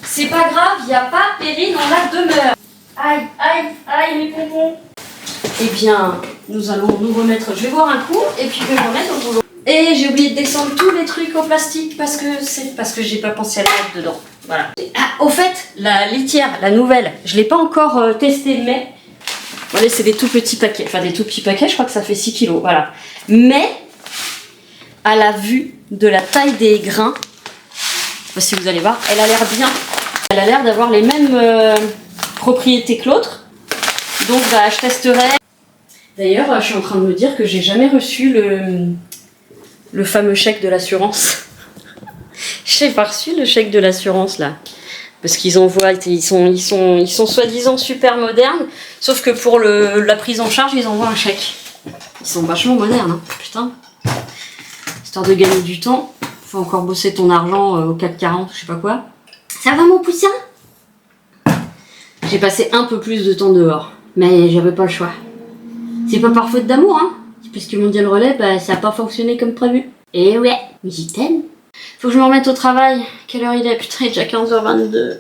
S1: c'est pas grave, il n'y a pas péril dans la demeure. Aïe, aïe, aïe, mes pompons. Eh bien, nous allons nous remettre, je vais boire un coup et puis je vais me remettre au boulot. Et j'ai oublié de descendre tous les trucs au plastique parce que j'ai pas pensé à les mettre dedans. Voilà. Ah, au fait, la litière, la nouvelle, je l'ai pas encore testée, mais voilà, c'est des tout petits paquets. Enfin, des tout petits paquets, je crois que ça fait 6 kilos. Voilà. Mais, à la vue de la taille des grains, si vous allez voir, elle a l'air bien. Elle a l'air d'avoir les mêmes propriétés que l'autre. Donc, bah, je testerai. D'ailleurs, je suis en train de me dire que j'ai jamais reçu le fameux chèque de l'assurance. J'ai pas reçu le chèque de l'assurance, là. Parce qu'ils envoient, ils sont soi-disant super modernes, sauf que pour la prise en charge, ils envoient un chèque. Ils sont vachement modernes, hein. Putain. Histoire de gagner du temps, faut encore bosser ton argent au 4,40, je sais pas quoi. Ça va mon poussin? J'ai passé un peu plus de temps dehors, mais j'avais pas le choix. C'est pas par faute d'amour, hein. Puisque Mondial Relais, bah, ça a pas fonctionné comme prévu. Et ouais, mais j'y t'aime. Faut que je me remette au travail. Quelle heure il est? Putain, il est déjà 15h22.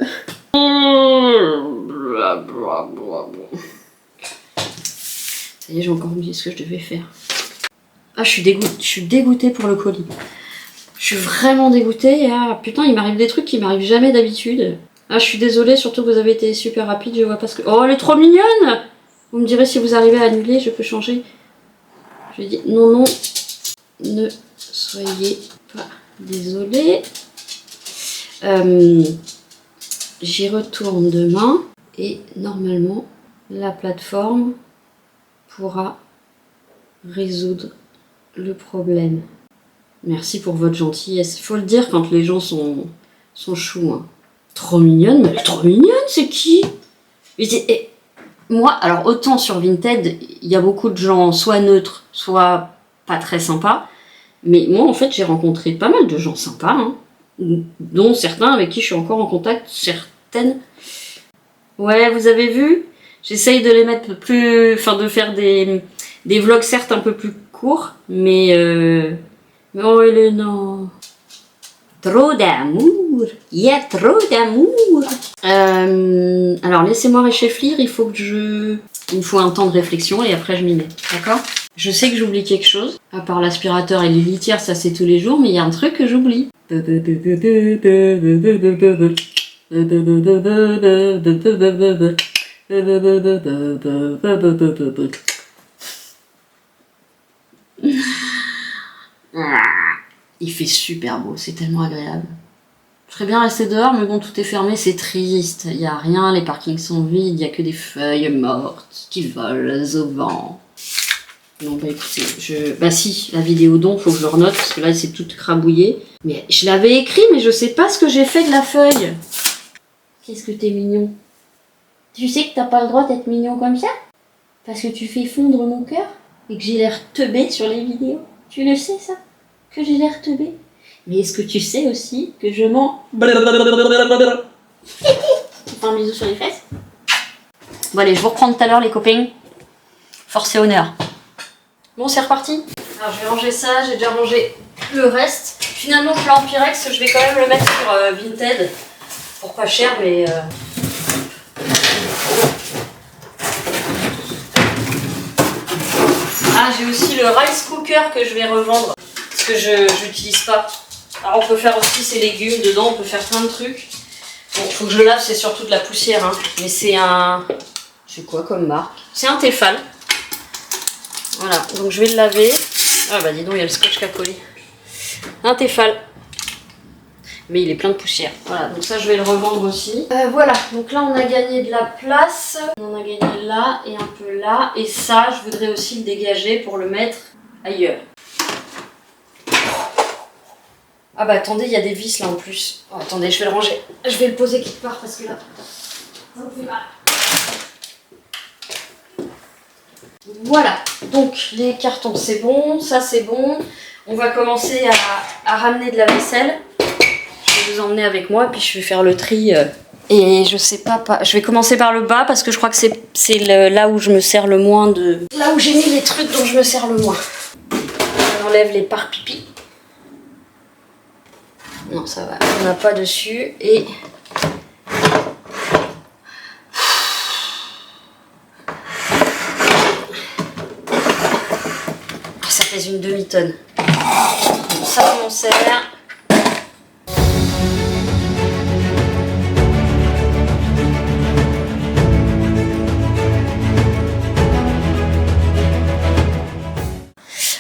S1: Ça y est, j'ai encore oublié ce que je devais faire. Ah, je suis dégoûtée pour le colis. Je suis vraiment dégoûtée. Ah, putain, il m'arrive des trucs qui m'arrivent jamais d'habitude. Ah, je suis désolée, surtout que vous avez été super rapide. Je vois pas ce que... Oh, elle est trop mignonne! Vous me direz si vous arrivez à annuler, je peux changer. Je dis non, ne soyez pas désolé. J'y retourne demain et normalement la plateforme pourra résoudre le problème. Merci pour votre gentillesse. Il faut le dire quand les gens sont choux. Hein. Trop mignonne, mais elle est trop mignonne, c'est qui? Et moi, alors autant sur Vinted, il y a beaucoup de gens soit neutres, soit pas très sympas. Mais moi, en fait, j'ai rencontré pas mal de gens sympas, hein, dont certains avec qui je suis encore en contact, certaines. Ouais, vous avez vu? J'essaye de les mettre plus... Enfin, de faire des vlogs, certes, un peu plus courts, mais... Oh, Elena... Trop d'amour! Il y a trop d'amour! Alors, laissez-moi réfléchir, il faut que je... Il me faut un temps de réflexion et après je m'y mets, d'accord? Je sais que j'oublie quelque chose, à part l'aspirateur et les litières, ça c'est tous les jours, mais il y a un truc que j'oublie. Il fait super beau, c'est tellement agréable. Je serais bien rester dehors, mais bon, tout est fermé, c'est triste. Il n'y a rien, les parkings sont vides, il n'y a que des feuilles mortes qui volent au vent. Non, bah écoutez, bah si, la vidéo don, faut que je le renote, parce que là, c'est tout crabouillé. Mais je l'avais écrit, mais je sais pas ce que j'ai fait de la feuille. Qu'est-ce que t'es mignon. Tu sais que t'as pas le droit d'être mignon comme ça? Parce que tu fais fondre mon cœur et que j'ai l'air teubé sur les vidéos. Tu le sais, ça? Que j'ai l'air teubé? Mais est-ce que tu sais aussi que je mens? Tu fais un bisou sur les fesses? Bon allez, je vous reprends tout à l'heure les copains. Force et honneur. Bon, c'est reparti. Alors je vais ranger ça, j'ai déjà rangé le reste. Finalement, le plan Pyrex, je vais quand même le mettre sur Vinted. Pour pas cher, mais... Ah, j'ai aussi le rice cooker que je vais revendre. Parce que je n'utilise pas. Alors on peut faire aussi ses légumes dedans, on peut faire plein de trucs. Bon, faut que je le lave, c'est surtout de la poussière. Hein. Mais c'est un... C'est quoi comme marque? C'est un Tefal. Voilà, donc je vais le laver. Ah bah dis donc, il y a le scotch qui a collé. Un Tefal. Mais il est plein de poussière. Voilà, donc ça je vais le revendre aussi. Voilà, donc là on a gagné de la place. On a gagné là et un peu là. Et ça, je voudrais aussi le dégager pour le mettre ailleurs. Ah bah attendez, il y a des vis là en plus. Oh, attendez, je vais le ranger. Je vais le poser quelque part parce que là, ça me fait mal. Voilà, donc les cartons c'est bon, ça c'est bon. On va commencer à ramener de la vaisselle. Je vais vous emmener avec moi, puis je vais faire le tri. Et je sais pas, je vais commencer par le bas parce que je crois que c'est là où je me sers le moins de... Là où j'ai mis les trucs dont je me sers le moins. On enlève les pare-pipi. Non, ça va, on n'a pas dessus. Et... ça pèse une demi-tonne. Bon, ça, on m'en sert.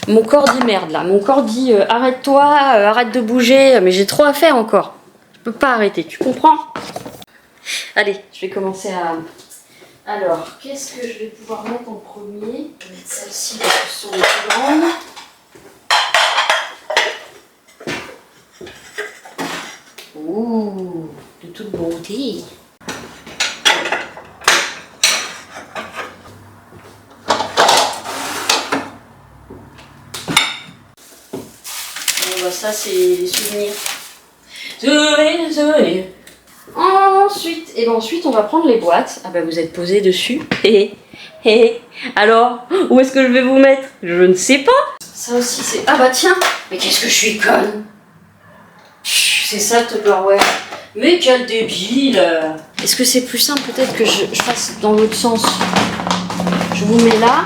S1: Mon corps dit merde là, mon corps dit arrête-toi, arrête de bouger, mais j'ai trop à faire encore. Je peux pas arrêter, tu comprends? Allez, je vais commencer à... Alors, qu'est-ce que je vais pouvoir mettre en premier? Je vais mettre celle-ci parce que ce sont les plus grandes. Ouh, de toute beauté. Ça c'est les souvenirs. Souvenirs. Ensuite, et ben ensuite on va prendre les boîtes. Ah bah vous êtes posés dessus. Alors, où est-ce que je vais vous mettre? Je ne sais pas. Ça aussi c'est... Ah bah tiens, mais qu'est-ce que je suis conne. C'est ça le Tupperware. Mais quel débile. Est-ce que c'est plus simple peut-être que je fasse dans l'autre sens? Je vous mets là.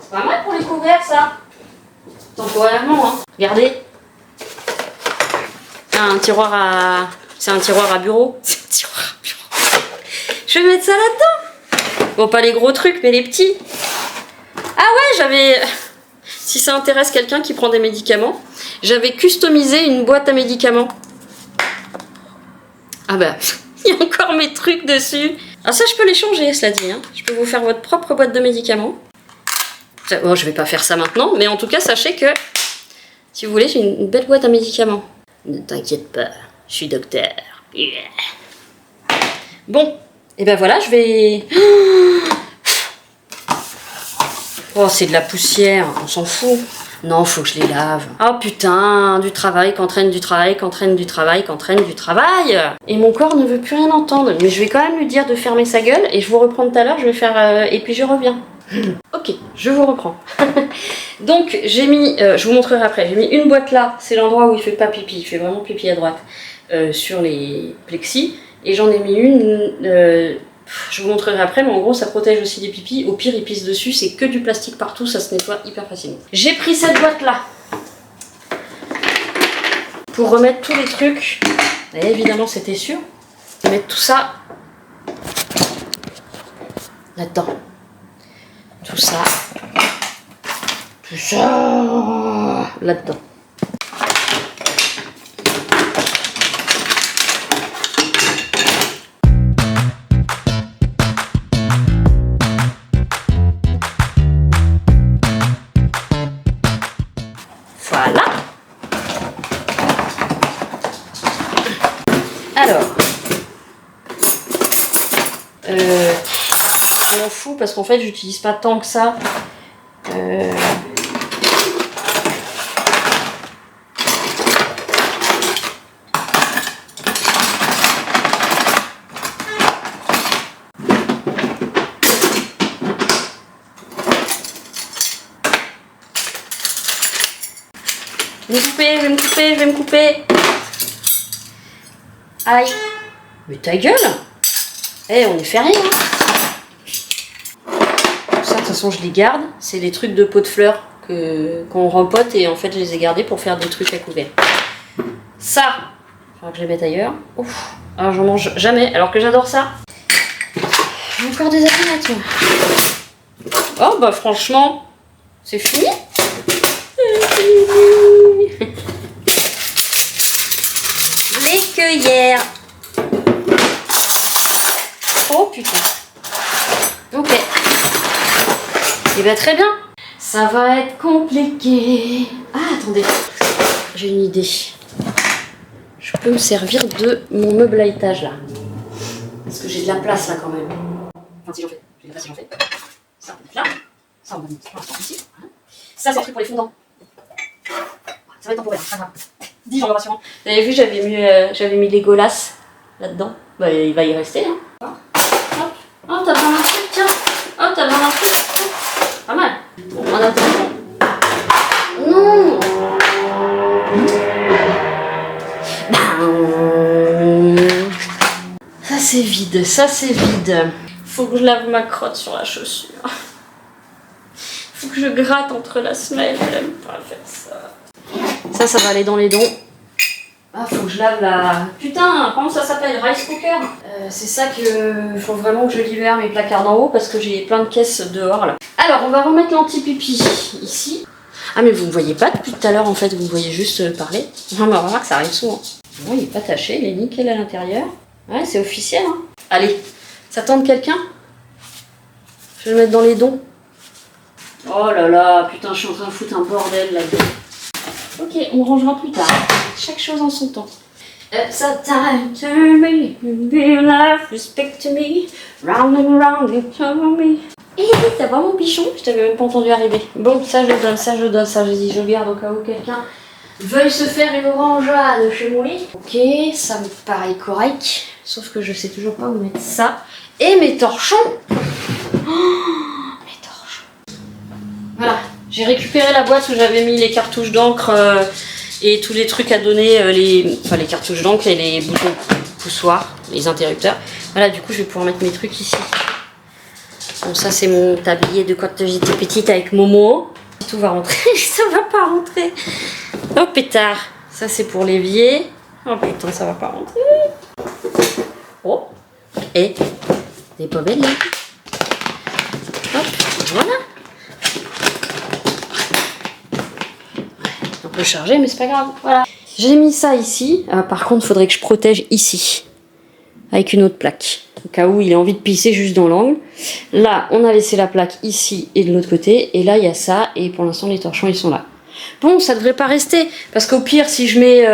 S1: C'est pas mal pour les couverts ça. Temporairement hein. Regardez. C'est un tiroir à bureau. C'est un tiroir à bureau. Je vais mettre ça là-dedans. Bon, pas les gros trucs, mais les petits. Ah ouais, j'avais... Si ça intéresse quelqu'un qui prend des médicaments, j'avais customisé une boîte à médicaments. Ah bah, il y a encore mes trucs dessus. Ah ça, je peux les changer, cela dit. Hein. Je peux vous faire votre propre boîte de médicaments. Bon, je vais pas faire ça maintenant, mais en tout cas, sachez que, si vous voulez, j'ai une belle boîte à médicaments. Ne t'inquiète pas, je suis docteur. Yeah. Bon, et ben voilà, je vais... Oh, c'est de la poussière, on s'en fout. Non, faut que je les lave. Oh putain, du travail, qu'entraîne du travail, qu'entraîne du travail, qu'entraîne du travail. Et mon corps ne veut plus rien entendre. Mais je vais quand même lui dire de fermer sa gueule et je vous reprends tout à l'heure, je vais faire... et puis je reviens. Ok, je vous reprends. Donc j'ai mis, je vous montrerai après, j'ai mis une boîte là, c'est l'endroit où il fait pas pipi, il fait vraiment pipi à droite, sur les plexis. Et j'en ai mis une, je vous montrerai après, mais en gros ça protège aussi des pipis. Au pire il pisse dessus, c'est que du plastique partout, ça se nettoie hyper facilement. J'ai pris cette boîte là pour remettre tous les trucs. Et évidemment c'était sûr. Mettre tout ça là-dedans. Tout ça là-dedans. Je m'en fous parce qu'en fait j'utilise pas tant que ça. Je vais me couper. Aïe. Mais ta gueule. Eh, on est fait rien. Ça, de toute façon, je les garde. C'est des trucs de pot de fleurs qu'on rempote et en fait, je les ai gardés pour faire des trucs à couvert. Ça, il faudra que je les mette ailleurs. Ouf. Alors, j'en mange jamais, alors que j'adore ça. J'ai encore des affaires là, oh, bah, franchement, c'est fini. Les cueillères. Oh putain. Ok. Et bien très bien. Ça va être compliqué. Ah attendez. J'ai une idée. Je peux me servir de mon meuble à étage là. Parce que j'ai de la place là quand même. Enfin si j'en fais. J'ai de la place si j'en fais. Ça on va mettre là. Ça on va mettre ici. Ça c'est un truc pour les fondants. Ça va être temporaire, pas grave. 10 jours de rassurant. Vous avez vu, j'avais mis Legolas là-dedans. Bah, il va y rester. Hein. Hop. Oh, t'as besoin d'un truc, tiens. Oh, t'as besoin d'un truc. Pas mal. Bon, en attendant. Non. Ça, c'est vide. Ça, c'est vide. Faut que je lave ma crotte sur la chaussure. Faut que je gratte entre la semelle. J'aime pas faire ça. Ça va aller dans les dons. Ah, faut que je lave la... Putain, comment ça s'appelle? Rice cooker. C'est ça que... Faut vraiment que je libère mes placards d'en haut parce que j'ai plein de caisses dehors là. Alors, on va remettre l'anti-pipi ici. Ah, mais vous ne voyez pas depuis tout à l'heure en fait, vous me voyez juste parler. Non, mais on va voir que ça arrive souvent. Bon, il est pas taché, il est nickel à l'intérieur. Ouais, c'est officiel. Hein. Allez, ça tente quelqu'un? Je vais le mettre dans les dons. Oh là là, putain, je suis en train de foutre un bordel là-dedans. Ok, on rangera plus tard. Chaque chose en son temps. It's a time to me, be alive, respect to me, round and round and over me. Eh, t'as vraiment mon pichon? Je t'avais même pas entendu arriver. Bon, ça je donne, ça je donne, ça je dis, je garde au cas où quelqu'un veuille se faire une orangeade chez moi. Ok, ça me paraît correct. Sauf que je sais toujours pas où mettre ça. Et mes torchons. Oh, mes torchons. Voilà. J'ai récupéré la boîte où j'avais mis les cartouches d'encre et tous les trucs à donner, les cartouches d'encre et les boutons poussoirs, les interrupteurs. Voilà, du coup, je vais pouvoir mettre mes trucs ici. Bon, ça, c'est mon tablier de quand j'étais petite avec Momo. Tout va rentrer, ça va pas rentrer. Oh, pétard. Ça, c'est pour l'évier. Oh, putain, ça va pas rentrer. Oh, et des poubelles. Hop, voilà. On peut charger, mais c'est pas grave. Voilà. J'ai mis ça ici. Par contre, il faudrait que je protège ici. Avec une autre plaque. Au cas où il a envie de pisser juste dans l'angle. Là, on a laissé la plaque ici et de l'autre côté. Et là, il y a ça. Et pour l'instant, les torchons, ils sont là. Bon, ça devrait pas rester. Parce qu'au pire, si je mets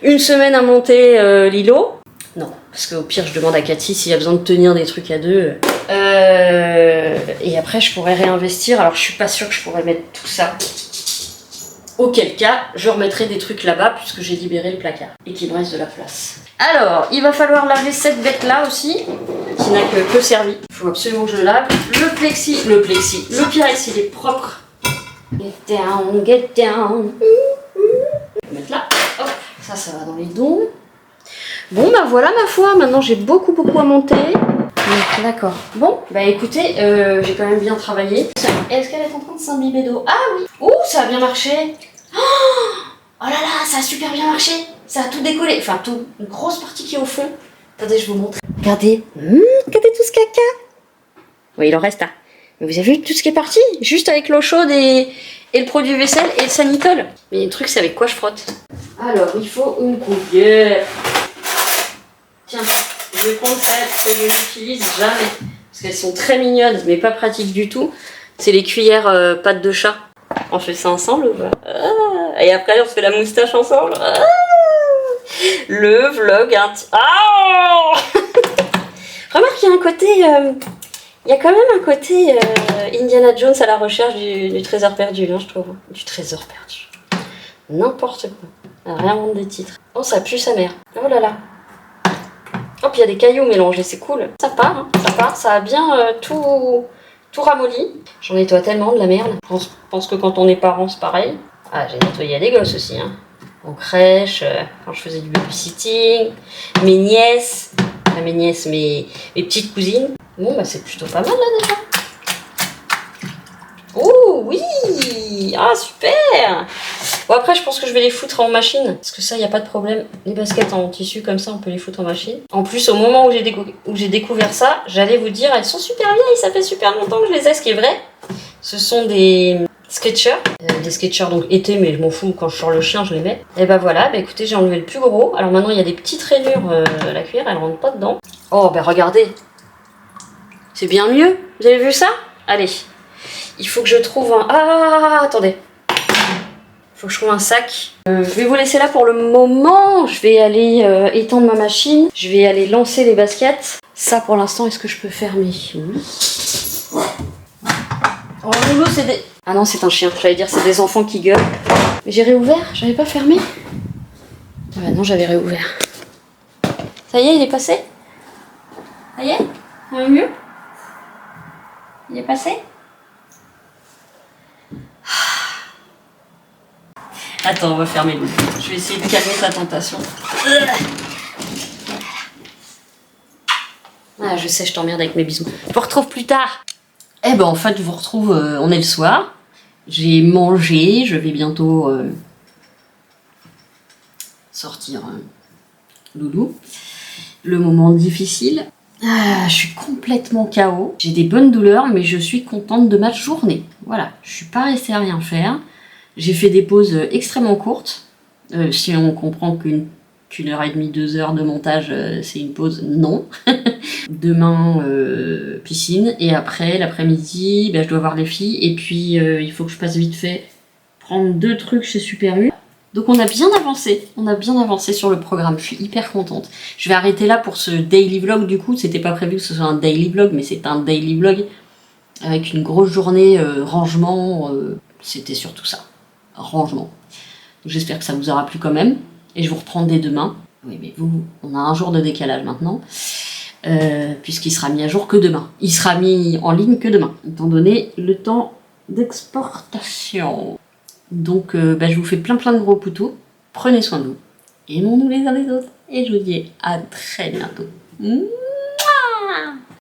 S1: une semaine à monter l'îlot. Non, parce qu'au pire, je demande à Cathy s'il y a besoin de tenir des trucs à deux. Et après, je pourrais réinvestir. Alors, je suis pas sûre que je pourrais mettre tout ça. Auquel cas, je remettrai des trucs là-bas puisque j'ai libéré le placard et qu'il me reste de la place. Alors, il va falloir laver cette bête-là aussi, qui n'a que peu servi. Il faut absolument que je le lave. Le plexi, le Pyrex, il est propre. Get down, get down. Je vais mettre là. Hop, ça va dans les dons. Bon, bah voilà ma foi, maintenant j'ai beaucoup à monter. D'accord. Bon, bah écoutez, j'ai quand même bien travaillé. Est-ce qu'elle est en train de s'imbiber d'eau? Ah oui. Ouh, ça a bien marché. Oh là là, ça a super bien marché. Ça a tout décollé. Enfin, tout. Une grosse partie qui est au fond. Attendez, je vous montre. Regardez. Regardez tout ce caca. Oui, il en reste là. Mais vous avez vu tout ce qui est parti? Juste avec l'eau chaude et le produit vaisselle et le sanitol. Mais le truc, c'est avec quoi je frotte? Alors, il faut une cuillère. Tiens. Je vais prendre celles que je n'utilise jamais. Parce qu'elles sont très mignonnes, mais pas pratiques du tout. C'est les cuillères pattes de chat. On fait ça ensemble. Et après, on se fait la moustache ensemble. Le vlog intime. Remarquez, qu'il y a un côté... il y a quand même un côté Indiana Jones à la recherche du trésor perdu, hein, je trouve. Du trésor perdu. N'importe quoi. Rien vendre des titres. Oh, ça pue sa mère. Oh là là. Oh, puis il y a des cailloux mélangés, c'est cool. Ça part, hein, ça part. Ça a bien tout ramolli. J'en nettoie tellement de la merde. Je pense que quand on est parent, c'est pareil. Ah, j'ai nettoyé les gosses aussi, hein. En crèche, quand je faisais du babysitting, mes nièces, mes petites cousines. Bon, bah c'est plutôt pas mal là déjà. Oh oui! Ah super! Bon après je pense que je vais les foutre en machine, parce que ça y a pas de problème. Les baskets en tissu comme ça on peut les foutre en machine. En plus au moment où j'ai découvert ça, j'allais vous dire elles sont super vieilles, ça fait super longtemps que je les ai, ce qui est vrai. Ce sont des Skechers, des Skechers donc été, mais je m'en fous, quand je sors le chien je les mets. Et bah voilà, bah écoutez j'ai enlevé le plus gros. Alors maintenant il y a des petites rainures, la cuillère elle rentre pas dedans. Oh bah regardez, c'est bien mieux, vous avez vu ça? Allez, il faut que je trouve un... Ah, attendez. Il faut que je trouve un sac. Je vais vous laisser là pour le moment. Je vais aller étendre ma machine. Je vais aller lancer les baskets. Ça pour l'instant, est-ce que je peux fermer? Oui. Oh Loulou, c'est des... Ah non, c'est un chien. J'allais dire c'est des enfants qui gueulent. Mais j'ai réouvert, j'avais pas fermé. Ah non, j'avais réouvert. Ça y est, il est passé? Ça y est? Ça va mieux? Il est passé? Attends, on va fermer le... Je vais essayer de calmer ta tentation. Ah, je sais, je t'emmerde avec mes bisous. Je vous retrouve plus tard. Eh ben, en fait, je vous retrouve... on est le soir. J'ai mangé. Je vais bientôt sortir Loulou. Le moment difficile. Ah, je suis complètement KO. J'ai des bonnes douleurs, mais je suis contente de ma journée. Voilà, je suis pas restée à rien faire. J'ai fait des pauses extrêmement courtes. Si on comprend qu'une heure et demie, 2 heures de montage, c'est une pause, non. Demain, piscine. Et après, l'après-midi, je dois voir les filles. Et puis, il faut que je passe vite fait prendre 2 trucs chez Super U. Donc on a bien avancé sur le programme, je suis hyper contente. Je vais arrêter là pour ce daily vlog du coup, c'était pas prévu que ce soit un daily vlog, mais c'est un daily vlog avec une grosse journée rangement, c'était surtout ça, rangement. J'espère que ça vous aura plu quand même, et je vous reprends dès demain. Oui mais vous, on a un jour de décalage maintenant, puisqu'il sera mis à jour que demain. Il sera mis en ligne que demain, étant donné le temps d'exportation. Donc je vous fais plein de gros poutous, prenez soin de vous, aimons-nous les uns les autres, et je vous dis à très bientôt.